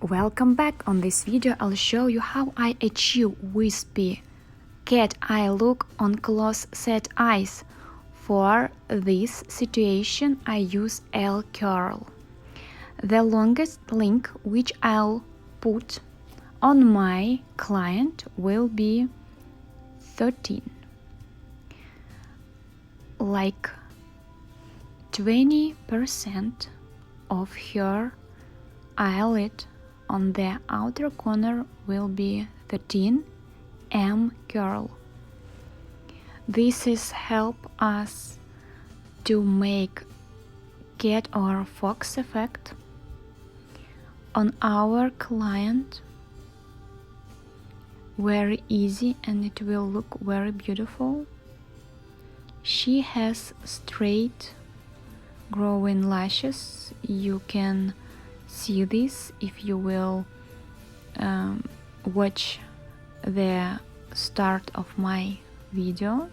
Welcome back. On this video I'll show you how I achieve wispy cat eye look on close set eyes. For this situation I use L curl. The longest link which I'll put on my client will be 13, like 20% of her eyelid on the outer corner will be 13 M curl. This is help us to make cat or fox effect on our client very easy, and it will look very beautiful. She has straight growing lashes. You can see this if you will watch the start of my video,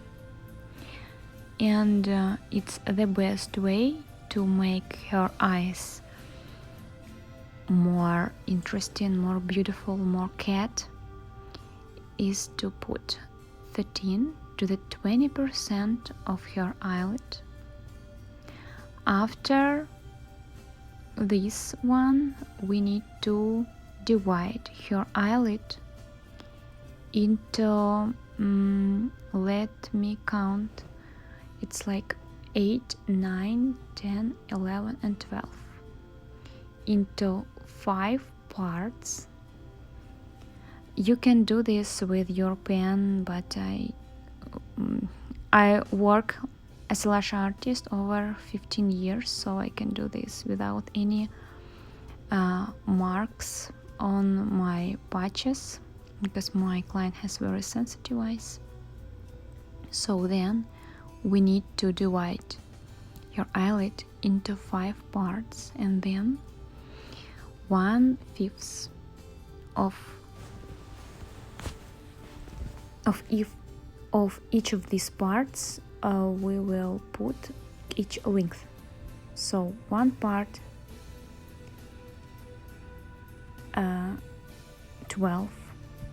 and it's the best way to make her eyes more interesting, more beautiful, more cat is to put 13 to the 20% of her eyelid. After this one, we need to divide her eyelid into, let me count, it's like 8, 9, 10, 11 and 12, into 5 parts. You can do this with your pen, but I work as a lash artist over 15 years, so I can do this without any marks on my patches, because my client has very sensitive eyes. So then we need to divide your eyelid into 5 parts, and then 1/5 of each of these parts we will put each length. So one part 12.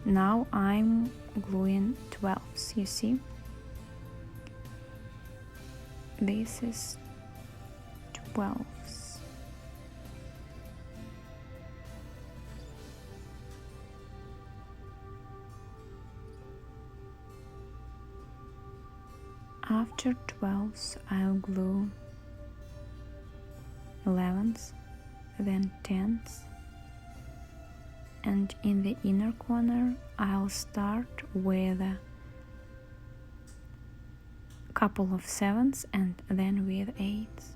Now I'm gluing 12s, you see. This is 12s. After 12s, I'll glue 11s, then 10s, and in the inner corner I'll start with a couple of 7s and then with 8s.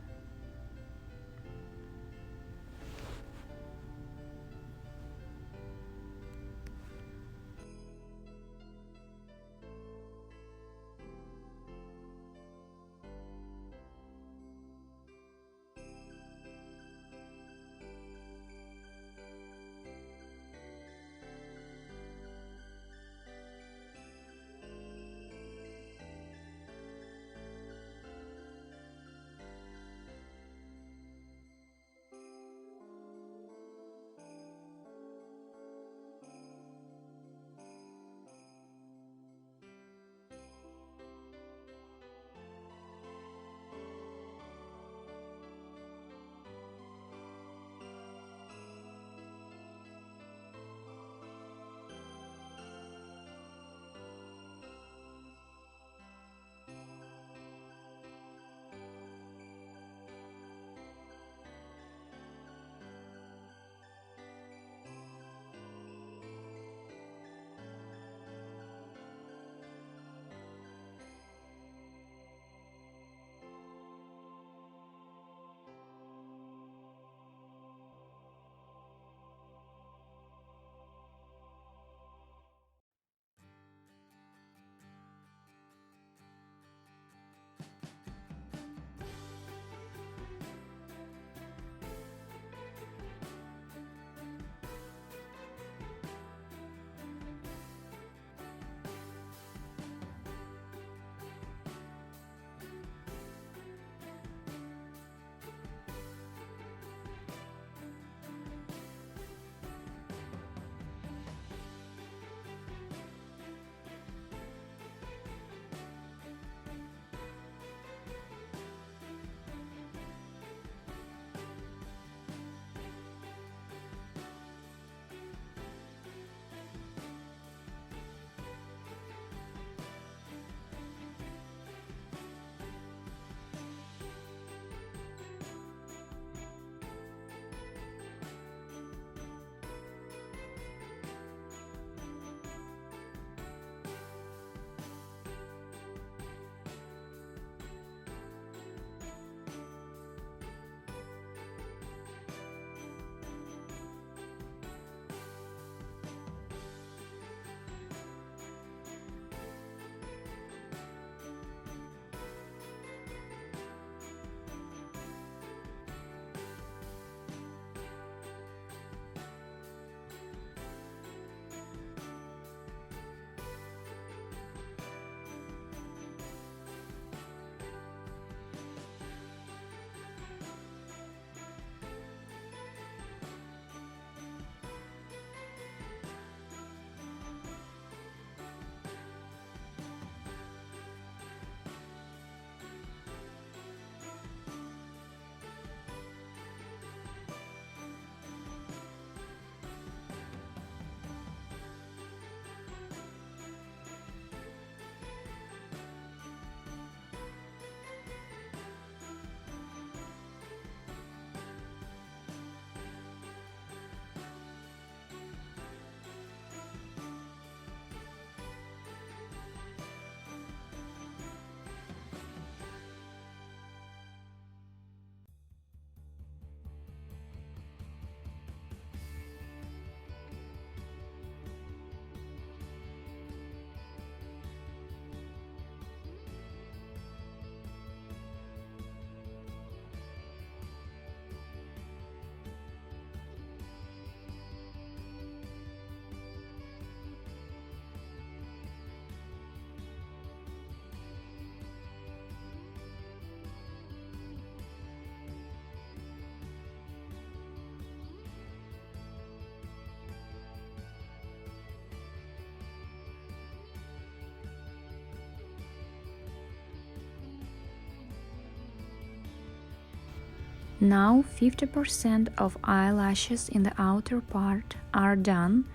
Now 50% of eyelashes in the outer part are done.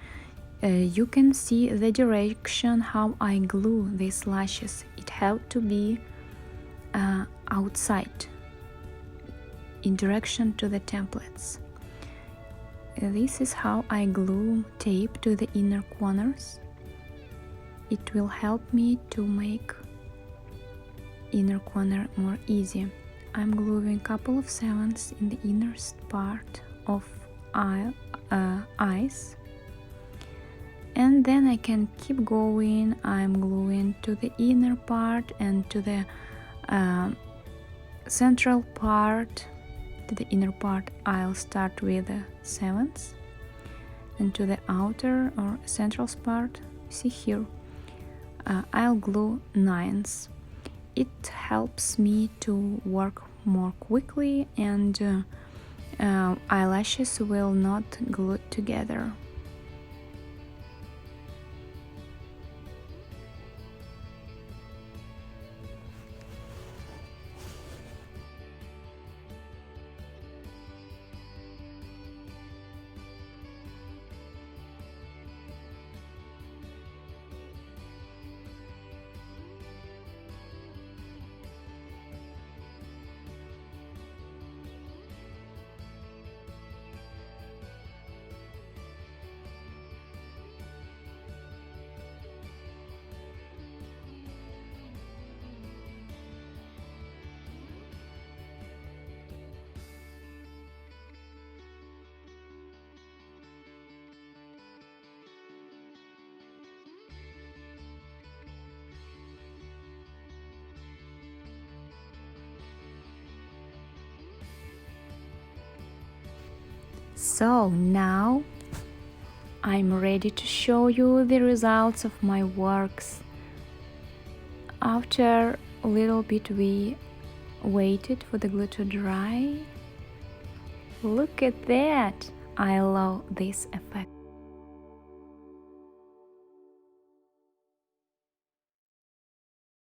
You can see the direction how I glue these lashes. It has to be outside in direction to the templates. This is how I glue tape to the inner corners. It will help me to make inner corner more easy. I'm gluing a couple of sevens in the innerst part of eyes, and then I can keep going. I'm gluing to the inner part and to the central part. To the inner part I'll start with sevens, and to the outer or central part, see here, I'll glue nines. It helps me to work more quickly, and eyelashes will not glue together. So now I'm ready to show you the results of my works. After a little bit we waited for the glue to dry. Look at that! I love this effect.